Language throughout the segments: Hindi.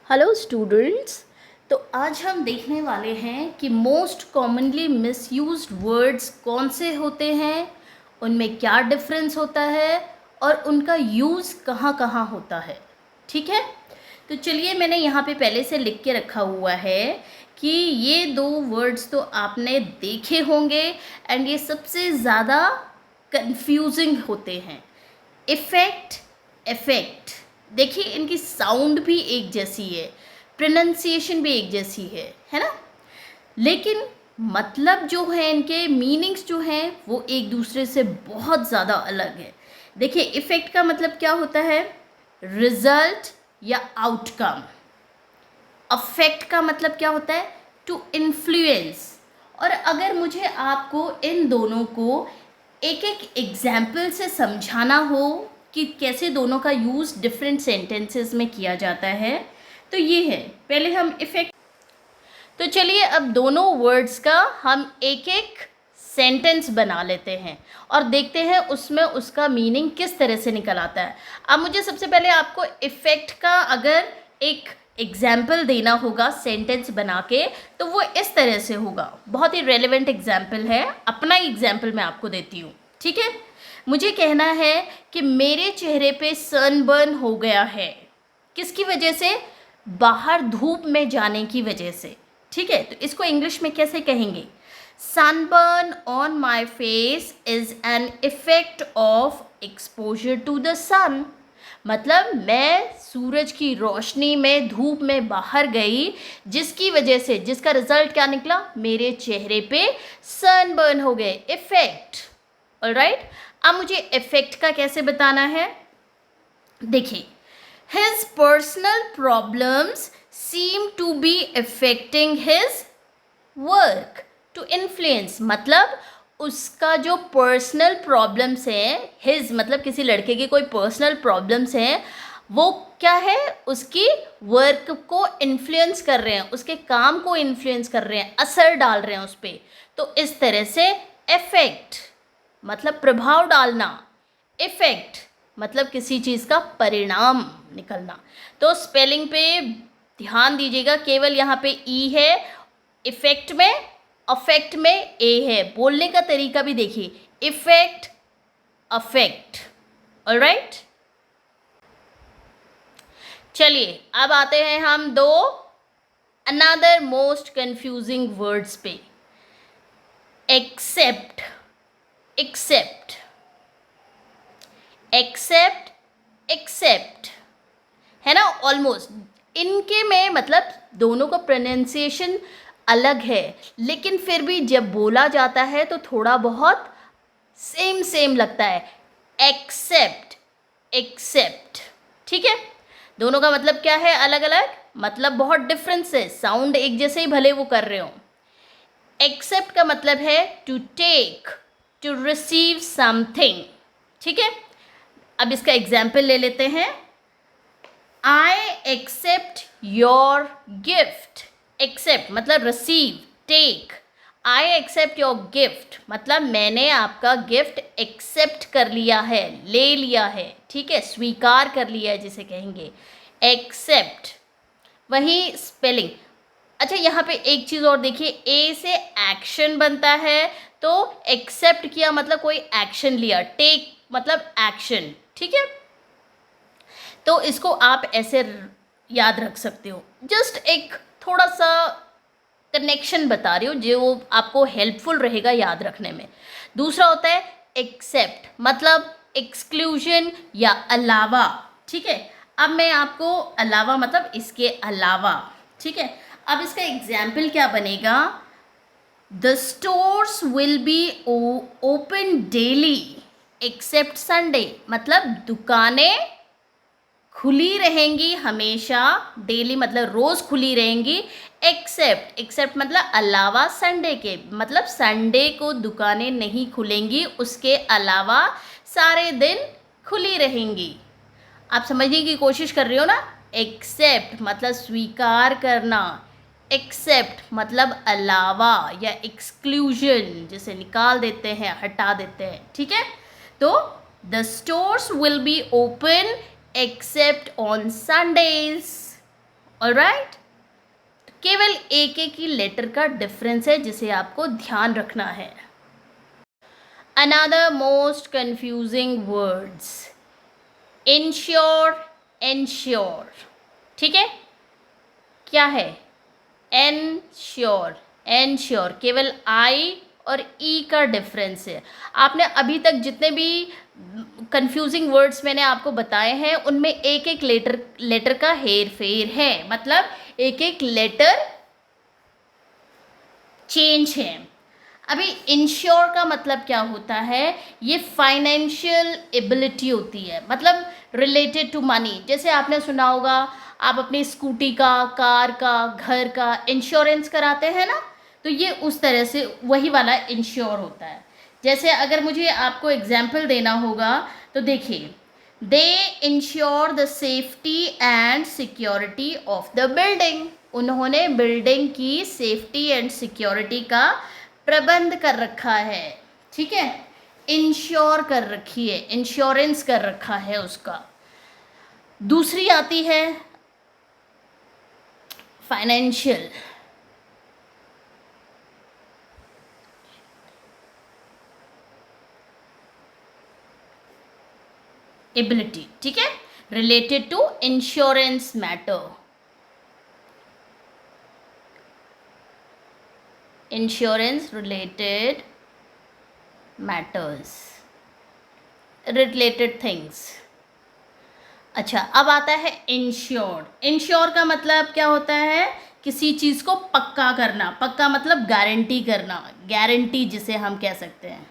Hello students. तो आज हम देखने वाले हैं कि मोस्ट कॉमनली मिसयूज्ड वर्ड्स कौन से होते हैं, उनमें क्या डिफरेंस होता है और उनका यूज़ कहाँ कहाँ होता है। ठीक है, तो चलिए मैंने यहाँ पे पहले से लिख के रखा हुआ है कि ये दो वर्ड्स तो आपने देखे होंगे एंड ये सबसे ज़्यादा कंफ्यूजिंग होते हैं। Effect, effect. देखिए इनकी साउंड भी एक जैसी है, प्रोनंसिएशन भी एक जैसी है ना, लेकिन मतलब जो है इनके मीनिंग्स जो हैं वो एक दूसरे से बहुत ज़्यादा अलग है। देखिए इफ़ेक्ट का मतलब क्या होता है, रिजल्ट या आउटकम। अफेक्ट का मतलब क्या होता है, टू इन्फ्लुएंस। और अगर मुझे आपको इन दोनों को एक एक एग्जाम्पल से समझाना हो कि कैसे दोनों का यूज़ डिफरेंट सेंटेंसेस में किया जाता है, तो ये है। पहले हम इफ़ेक्ट, तो चलिए अब दोनों वर्ड्स का हम एक एक सेंटेंस बना लेते हैं और देखते हैं उसमें उसका मीनिंग किस तरह से निकल आता है। अब मुझे सबसे पहले आपको इफ़ेक्ट का अगर एक एग्जाम्पल देना होगा सेंटेंस बना के, तो वो इस तरह से होगा। बहुत ही रेलेवेंट एग्जाम्पल है, अपना ही एग्जाम्पल मैं आपको देती हूँ। ठीक है, मुझे कहना है कि मेरे चेहरे पे सनबर्न हो गया है। किसकी वजह से, बाहर धूप में जाने की वजह से। ठीक है, तो इसको इंग्लिश में कैसे कहेंगे, sunburn on my face is an effect of exposure to the sun. मतलब मैं सूरज की रोशनी में धूप में बाहर गई, जिसकी वजह से, जिसका रिजल्ट क्या निकला, मेरे चेहरे पे सनबर्न हो गए, इफेक्ट। ऑलराइट, अब मुझे इफेक्ट का कैसे बताना है। देखिए, his personal problems seem to be affecting his work to influence। मतलब उसका जो पर्सनल प्रॉब्लम्स हैं, हिज मतलब किसी लड़के की कोई पर्सनल प्रॉब्लम्स हैं, वो क्या है, उसकी वर्क को इन्फ्लुएंस कर रहे हैं, उसके काम को इन्फ्लुएंस कर रहे हैं, असर डाल रहे हैं उस पर। तो इस तरह से इफेक्ट मतलब प्रभाव डालना, इफेक्ट मतलब किसी चीज़ का परिणाम निकलना। तो स्पेलिंग पे ध्यान दीजिएगा, केवल यहाँ पे ई है इफेक्ट में, अफेक्ट में ए है। बोलने का तरीका भी देखिए, इफेक्ट, अफेक्ट। ऑलराइट, चलिए अब आते हैं हम दो अनदर मोस्ट कंफ्यूजिंग वर्ड्स पे। एक्सेप्ट, एक्सेप्ट, एक्सेप्ट, एक्सेप्ट, है ना, ऑलमोस्ट इनके में मतलब दोनों का प्रोनाउंसिएशन अलग है, लेकिन फिर भी जब बोला जाता है तो थोड़ा बहुत सेम सेम लगता है। एक्सेप्ट, एक्सेप्ट, ठीक है, दोनों का मतलब क्या है, अलग अलग, मतलब बहुत डिफरेंस है, साउंड एक जैसे ही भले वो कर रहे हो। एक्सेप्ट का मतलब है to take, to receive something. ठीक है, अब इसका एग्जाम्पल ले लेते हैं। I accept your gift. Accept मतलब receive, take. I accept your gift मतलब मैंने आपका गिफ्ट एक्सेप्ट कर लिया है, ले लिया है। ठीक है, स्वीकार कर लिया है जिसे कहेंगे एक्सेप्ट। वही स्पेलिंग। अच्छा, यहाँ पे एक चीज़ और देखिए, ए से एक्शन बनता है, तो एक्सेप्ट किया मतलब कोई एक्शन लिया, टेक मतलब एक्शन। ठीक है, तो इसको आप ऐसे याद रख सकते हो। जस्ट एक थोड़ा सा कनेक्शन बता रही हूँ जो आपको हेल्पफुल रहेगा याद रखने में। दूसरा होता है एक्सेप्ट मतलब एक्सक्लूजन या अलावा। ठीक है, अब मैं आपको अलावा मतलब इसके अलावा, ठीक है, अब इसका एग्जाम्पल क्या बनेगा, the stores will be open daily except Sunday. मतलब दुकानें खुली रहेंगी हमेशा, डेली मतलब रोज़ खुली रहेंगी, एक्सेप्ट, एक्सेप्ट मतलब अलावा संडे के, मतलब संडे को दुकानें नहीं खुलेंगी, उसके अलावा सारे दिन खुली रहेंगी। आप समझने की कोशिश कर रहे हो ना। एक्सेप्ट मतलब स्वीकार करना, एक्सेप्ट मतलब अलावा या एक्सक्लूजन, जिसे निकाल देते हैं, हटा देते हैं। ठीक है, तो the stores will be open except on Sundays. Alright, केवल एक एक ही लेटर का डिफरेंस है जिसे आपको ध्यान रखना है. Another most confusing words, ensure, ensure. ठीक है, क्या है? एनश्योर, एनश्योर, केवल आई और ई का डिफरेंस है. आपने अभी तक जितने भी कंफ्यूजिंग वर्ड्स मैंने आपको बताए हैं उनमें एक एक लेटर का हेर फेर है, मतलब एक एक लेटर चेंज है. अभी इंश्योर का मतलब क्या होता है? ये फाइनेंशियल एबिलिटी होती है, मतलब रिलेटेड टू मनी. जैसे आपने सुना होगा, आप अपनी स्कूटी का, कार का, घर का इंश्योरेंस कराते हैं ना, तो ये उस तरह से वही वाला इंश्योर होता है. जैसे अगर मुझे आपको एग्जाम्पल देना होगा तो देखिए, दे ensure the safety and security of the building. उन्होंने बिल्डिंग की सेफ्टी एंड सिक्योरिटी का प्रबंध कर रखा है. ठीक है, इंश्योर कर रखी है, इंश्योरेंस कर रखा है उसका. दूसरी आती है फाइनेंशियल एबिलिटी. ठीक है, related to insurance matter. Insurance related matters, related things. अच्छा, अब आता है इंश्योर्ड. इंश्योर का मतलब क्या होता है? किसी चीज़ को पक्का करना. पक्का मतलब गारंटी करना, गारंटी जिसे हम कह सकते हैं.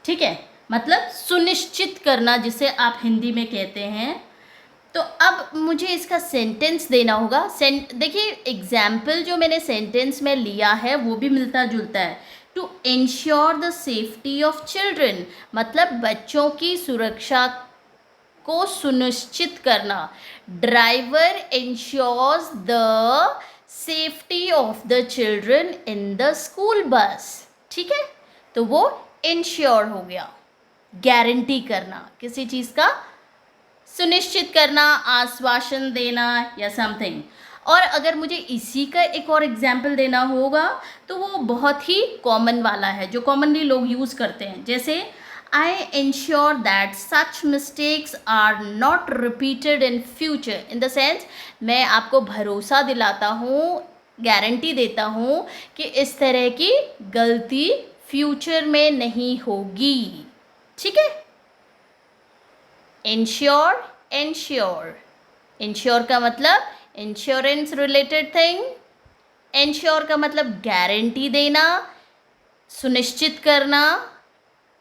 ठीक है, मतलब सुनिश्चित करना जिसे आप हिंदी में कहते हैं. तो अब मुझे इसका सेंटेंस देना होगा. देखिए, एग्जाम्पल जो मैंने सेंटेंस में लिया है वो भी मिलता जुलता है. To ensure the safety of children, मतलब बच्चों की सुरक्षा को सुनिश्चित करना. Driver ensures the safety of the children in the school bus. ठीक है, तो वो इंश्योर हो गया, गारंटी करना, किसी चीज़ का सुनिश्चित करना, आश्वासन देना या समथिंग. और अगर मुझे इसी का एक और एग्जाम्पल देना होगा तो वो बहुत ही कॉमन वाला है जो कॉमनली लोग यूज़ करते हैं. जैसे I ensure that such mistakes are not repeated in future. In the sense, मैं आपको भरोसा दिलाता हूँ, गारंटी देता हूँ कि इस तरह की गलती फ्यूचर में नहीं होगी. ठीक है, इंश्योर, इंश्योर. इंश्योर का मतलब इंश्योरेंस रिलेटेड थिंग. इंश्योर का मतलब गारंटी देना, सुनिश्चित करना,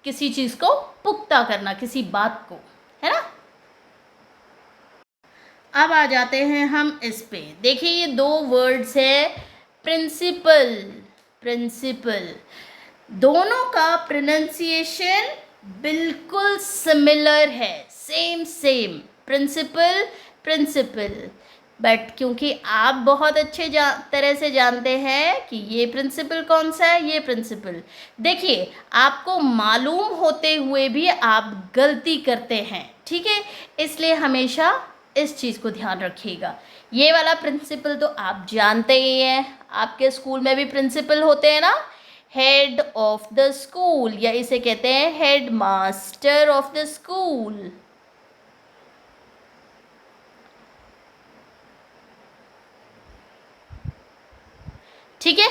किसी चीज़ को पुख्ता करना, किसी बात को, है ना. अब आ जाते हैं हम इस पे. देखिए, ये दो वर्ड्स है, प्रिंसिपल, प्रिंसिपल. दोनों का प्रोनाउंसिएशन बिल्कुल सिमिलर है, same same, principle, principle. But क्योंकि आप बहुत अच्छे तरह से जानते हैं कि ये प्रिंसिपल कौन सा है, ये प्रिंसिपल. देखिए, आपको मालूम होते हुए भी आप गलती करते हैं. ठीक है, इसलिए हमेशा इस चीज़ को ध्यान रखिएगा. ये वाला प्रिंसिपल तो आप जानते ही हैं, आपके स्कूल में भी प्रिंसिपल होते हैं ना, हेड ऑफ द स्कूल, या इसे कहते हैं head master of the school. ठीक है,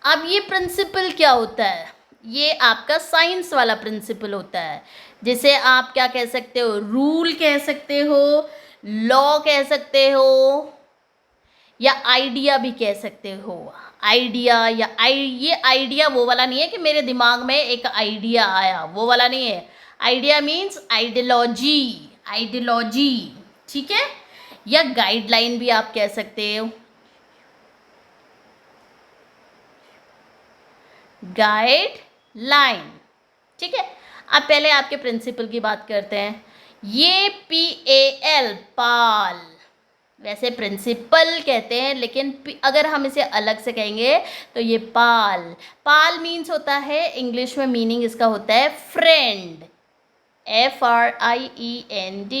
अब ये प्रिंसिपल क्या होता है? ये आपका साइंस वाला प्रिंसिपल होता है, जिसे आप क्या कह सकते हो? रूल कह सकते हो, लॉ कह सकते हो, या आइडिया भी कह सकते हो. आइडिया या ये आइडिया वो वाला नहीं है कि मेरे दिमाग में एक आइडिया आया, वो वाला नहीं है. Idea means ideology, ideology. ठीक है, या गाइडलाइन भी आप कह सकते हो, गाइड लाइन. ठीक है, अब पहले आपके प्रिंसिपल की बात करते हैं. ये PAL, पाल. वैसे प्रिंसिपल कहते हैं, लेकिन अगर हम इसे अलग से कहेंगे तो ये पाल. पाल मीन्स होता है, इंग्लिश में मीनिंग इसका होता है फ्रेंड. FRIEND।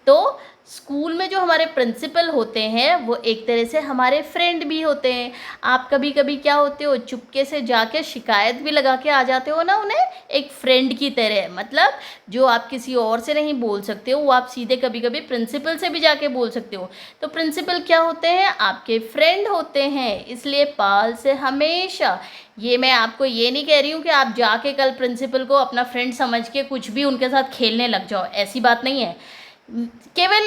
तो स्कूल में जो हमारे प्रिंसिपल होते हैं वो एक तरह से हमारे फ्रेंड भी होते हैं। आप कभी कभी क्या होते हो, चुपके से जाके शिकायत भी लगा के आ जाते हो ना उन्हें, एक फ्रेंड की तरह। मतलब जो आप किसी और से नहीं बोल सकते हो वो आप सीधे कभी कभी प्रिंसिपल से भी जाके बोल सकते हो। तो प्रिंसिपल क्या होते हैं, आपके फ्रेंड होते हैं। इसलिए पाल से हमेशा, ये मैं आपको ये नहीं कह रही हूँ कि आप जाके कल प्रिंसिपल को अपना फ्रेंड समझ के कुछ भी उनके साथ खेलने लग जाओ, ऐसी बात नहीं है। केवल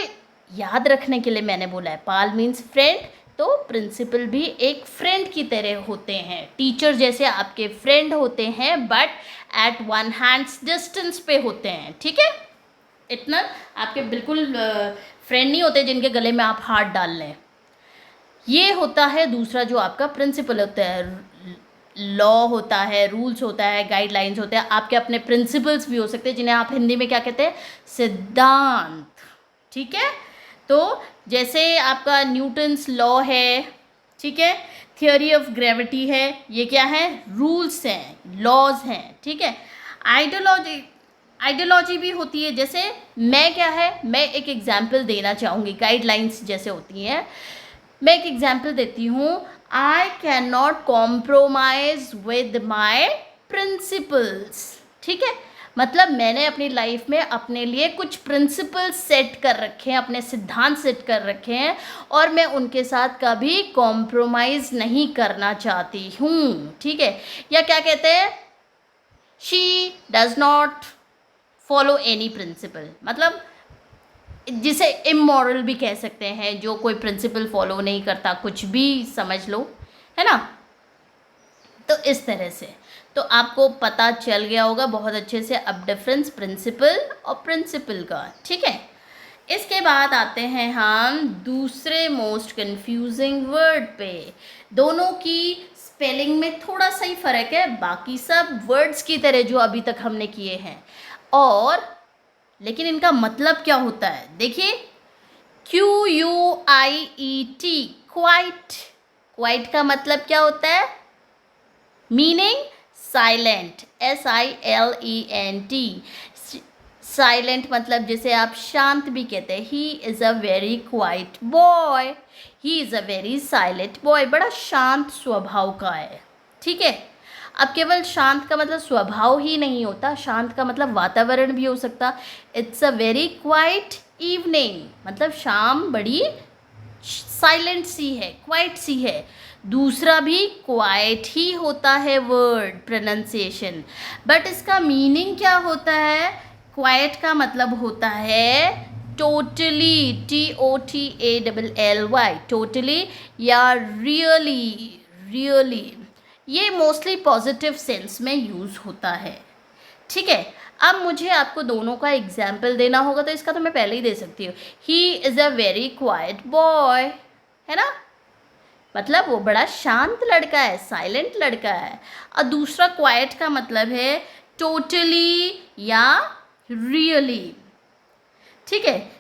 याद रखने के लिए मैंने बोला है, पाल मीन्स फ्रेंड। तो प्रिंसिपल भी एक फ्रेंड की तरह होते हैं, टीचर जैसे आपके फ्रेंड होते हैं, but at one hands distance पे होते हैं। ठीक है, इतना आपके बिल्कुल फ्रेंड नहीं होते जिनके गले में आप हाथ डाल लें। ये होता है दूसरा जो आपका प्रिंसिपल होता है। लॉ होता है, रूल्स होता है, गाइडलाइंस होते हैं, आपके अपने प्रिंसिपल्स भी हो सकते हैं जिन्हें आप हिंदी में क्या कहते हैं, सिद्धांत। ठीक है, तो जैसे आपका न्यूटन्स लॉ है, ठीक है, थियोरी ऑफ ग्रेविटी है, ये क्या है, रूल्स हैं, लॉज हैं। ठीक है, आइडियोलॉजी भी होती है। जैसे मैं क्या है, मैं एक एग्जाम्पल देना चाहूँगी, गाइडलाइंस जैसे होती हैं। मैं एक एग्जाम्पल देती हूँ, I can not compromise with my principles. ठीक है, मतलब मैंने अपनी लाइफ में अपने लिए कुछ प्रिंसिपल्स सेट कर रखे हैं, अपने सिद्धांत सेट कर रखे हैं, और मैं उनके साथ कभी कॉम्प्रोमाइज़ नहीं करना चाहती हूँ। ठीक है, या क्या कहते हैं, she does not follow any principle, मतलब जिसे इमोरल भी कह सकते हैं, जो कोई प्रिंसिपल फॉलो नहीं करता, कुछ भी समझ लो, है ना। तो इस तरह से तो आपको पता चल गया होगा बहुत अच्छे से अब डिफरेंस प्रिंसिपल और प्रिंसिपल का। ठीक है, इसके बाद आते हैं हम दूसरे मोस्ट कंफ्यूजिंग वर्ड पे। दोनों की स्पेलिंग में थोड़ा सा ही फ़र्क है, बाकी सब वर्ड्स की तरह जो अभी तक हमने किए हैं, और लेकिन इनका मतलब क्या होता है, देखिए, QUIET, क्वाइट। क्वाइट का मतलब क्या होता है, मीनिंग साइलेंट, SILENT। साइलेंट मतलब जैसे आप शांत भी कहते हैं, he is a very quite boy, he is a very silent boy, बड़ा शांत स्वभाव का है। ठीक है, अब केवल शांत का मतलब स्वभाव ही नहीं होता, शांत का मतलब वातावरण भी हो सकता। It's a very quite evening, मतलब शाम बड़ी साइलेंट सी है, क्वाइट सी है। दूसरा भी क्वाइट ही होता है वर्ड प्रोनाउंसिएशन, बट इसका मीनिंग क्या होता है, क्वाइट का मतलब होता है टोटली, TOTALLY, टोटली, या रियली, रियली। ये मोस्टली पॉजिटिव सेंस में यूज़ होता है। ठीक है, अब मुझे आपको दोनों का एग्जाम्पल देना होगा, तो इसका तो मैं पहले ही दे सकती हूँ, he is a very quite boy, है ना, मतलब वो बड़ा शांत लड़का है, साइलेंट लड़का है। और दूसरा क्वाइट का मतलब है टोटली या रियली। ठीक है,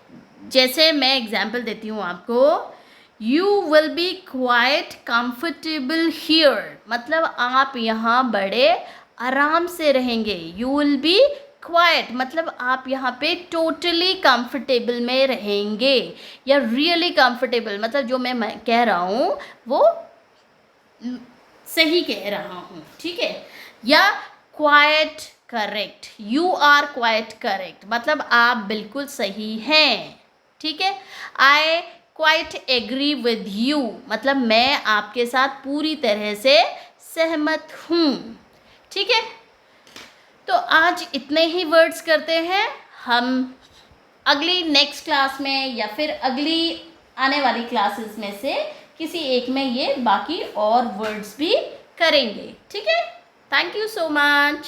जैसे मैं एग्जाम्पल देती हूँ आपको, you will be quite comfortable here, मतलब आप यहाँ बड़े आराम से रहेंगे। यू विल बी क्वाइट मतलब आप यहाँ पे टोटली कंफर्टेबल में रहेंगे, या रियली कंफर्टेबल मतलब जो मैं कह रहा हूँ वो सही कह रहा हूँ। ठीक है, या quite correct, you are quite correct मतलब आप बिल्कुल सही हैं। ठीक है, I quite agree with you मतलब मैं आपके साथ पूरी तरह से सहमत हूँ। ठीक है, तो आज इतने ही वर्ड्स करते हैं। हम अगली नेक्स्ट क्लास में या फिर अगली आने वाली क्लासेस में से किसी एक में ये बाकी और वर्ड्स भी करेंगे। ठीक है, थैंक यू सो मच।